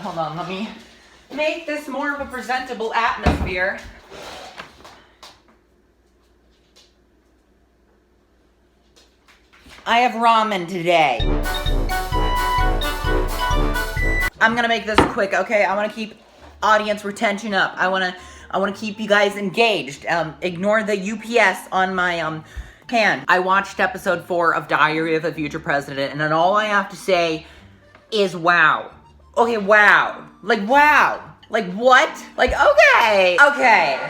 Hold on, let me make this more of a presentable atmosphere. I have ramen today. I'm gonna make this quick, okay? I wanna keep audience retention up. I wanna keep you guys engaged. Ignore the UPS on my hand. I watched episode 4 of Diary of a Future President, and then all I have to say is wow. Okay, wow. Like, wow. Like, what? Like, okay.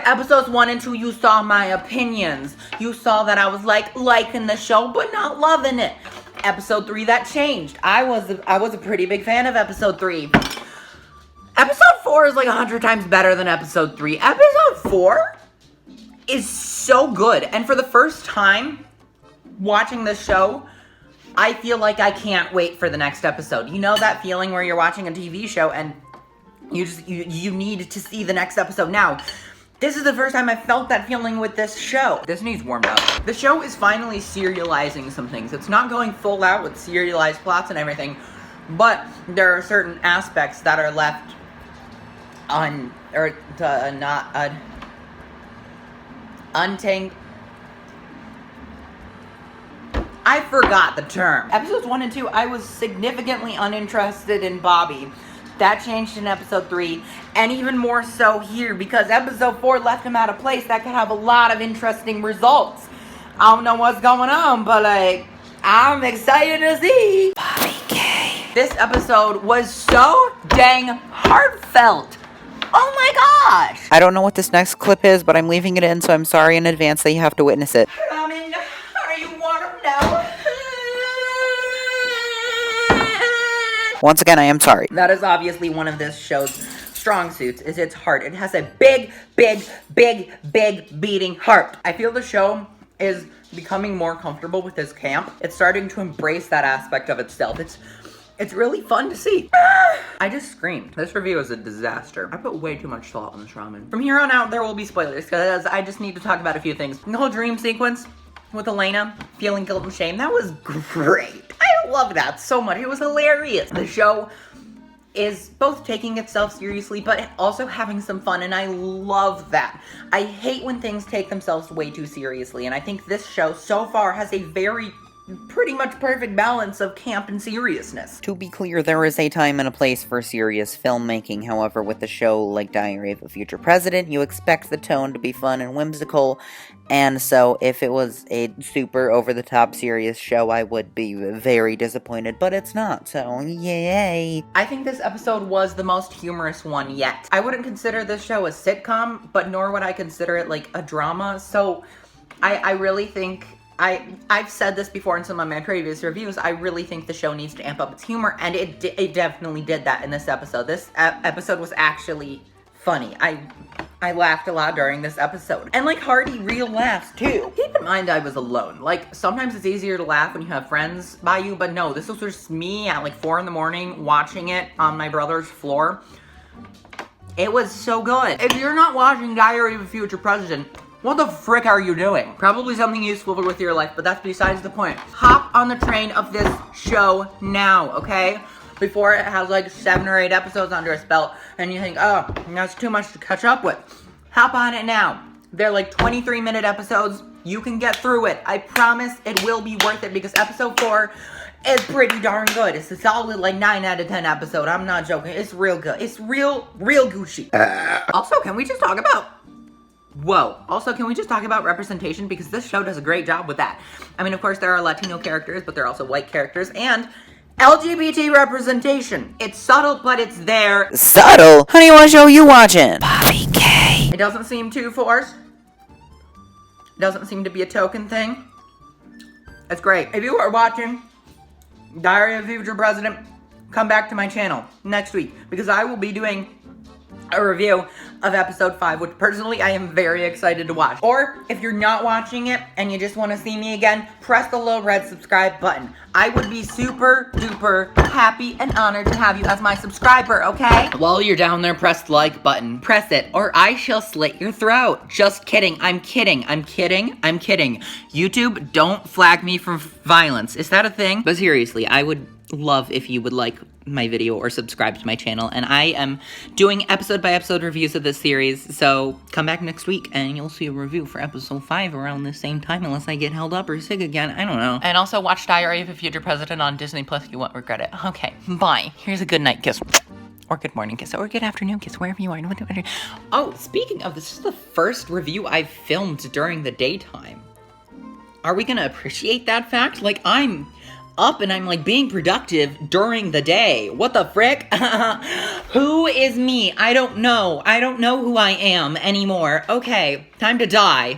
Episodes 1 and 2, you saw my opinions. You saw that I was, like, liking the show, but not loving it. Episode 3, that changed. I was a pretty big fan of episode 3. Episode 4 is, like, 100 times better than episode 3. Episode 4 is so good. And for the first time watching this show, I feel like I can't wait for the next episode. You know that feeling where you're watching a TV show and you need to see the next episode now. This is the first time I felt that feeling with this show. This needs warmed up. The show is finally serializing some things. It's not going full out with serialized plots and everything, but there are certain aspects that are left untamed. I forgot the term. Episodes 1 and 2, I was significantly uninterested in Bobby. That changed in episode 3, and even more so here, because episode 4 left him at a place that could have a lot of interesting results. I don't know what's going on, but, like, I'm excited to see Bobby K. This episode was so dang heartfelt. Oh my gosh! I don't know what this next clip is, but I'm leaving it in, so I'm sorry in advance that you have to witness it. Ramen, are you warm now? Once again, I am sorry. That is obviously one of this show's strong suits, is its heart. It has a big, big, big, big beating heart. I feel the show is becoming more comfortable with this camp. It's starting to embrace that aspect of itself. It's really fun to see. I just screamed. This review is a disaster. I put way too much salt on this ramen. From here on out, there will be spoilers, because I just need to talk about a few things. The whole dream sequence with Elena feeling guilt and shame, that was great. I love that so much. It was hilarious. The show is both taking itself seriously, but also having some fun, and I love that. I hate when things take themselves way too seriously, and I think this show so far has a pretty much perfect balance of camp and seriousness. To be clear, there is a time and a place for serious filmmaking. However, with a show like Diary of a Future President, you expect the tone to be fun and whimsical, and so if it was a super over-the-top serious show, I would be very disappointed, but it's not, so yay! I think this episode was the most humorous one yet. I wouldn't consider this show a sitcom, but nor would I consider it like a drama, so I really think I've said this before in some of my previous reviews, I really think the show needs to amp up its humor, and it definitely did that in this episode. This episode was actually funny. I laughed a lot during this episode. And, like, hearty, real laughs, too. Keep in mind I was alone. Like, sometimes it's easier to laugh when you have friends by you, but no, this was just me at, like, 4 in the morning watching it on my brother's floor. It was so good. If you're not watching Diary of a Future President, what the frick are you doing? Probably something useful with your life, but that's besides the point. Hop on the train of this show now, okay? Before it has like 7 or 8 episodes under its belt, and you think, oh, that's too much to catch up with. Hop on it now. They're like 23-minute episodes. You can get through it. I promise it will be worth it, because episode 4 is pretty darn good. It's a solid like 9 out of 10 episode. I'm not joking. It's real good. It's real Gucci. Also, can we just talk about representation? Because this show does a great job with that. I mean, of course, there are Latino characters, but there are also white characters, and LGBT representation. It's subtle, but it's there. Subtle? Honey, what show you watching? Bobby K. It doesn't seem too forced. It doesn't seem to be a token thing. It's great. If you are watching Diary of a Future President, come back to my channel next week, because I will be doing a review of episode 5, which personally I am very excited to watch. Or if you're not watching it and you just want to see me again, press the little red subscribe button. I would be super duper happy and honored to have you as my subscriber, okay? While you're down there, press the like button. Press it, or I shall slit your throat. Just kidding. I'm kidding. YouTube, don't flag me for violence. Is that a thing? But seriously, I would love if you would like my video or subscribe to my channel. And I am doing episode by episode reviews of this series, so come back next week and you'll see a review for episode 5 around the same time, unless I get held up or sick again. I don't know. And also watch Diary of a Future President on Disney Plus. You won't regret it. Okay, bye. Here's a good night kiss. Or good morning kiss, or good afternoon kiss, wherever you are. Oh, speaking of, this is the first review I've filmed during the daytime. Are we gonna appreciate that fact? Like, I'm up and I'm like being productive during the day. What the frick? Who is me? I don't know. I don't know who I am anymore. Okay, time to die.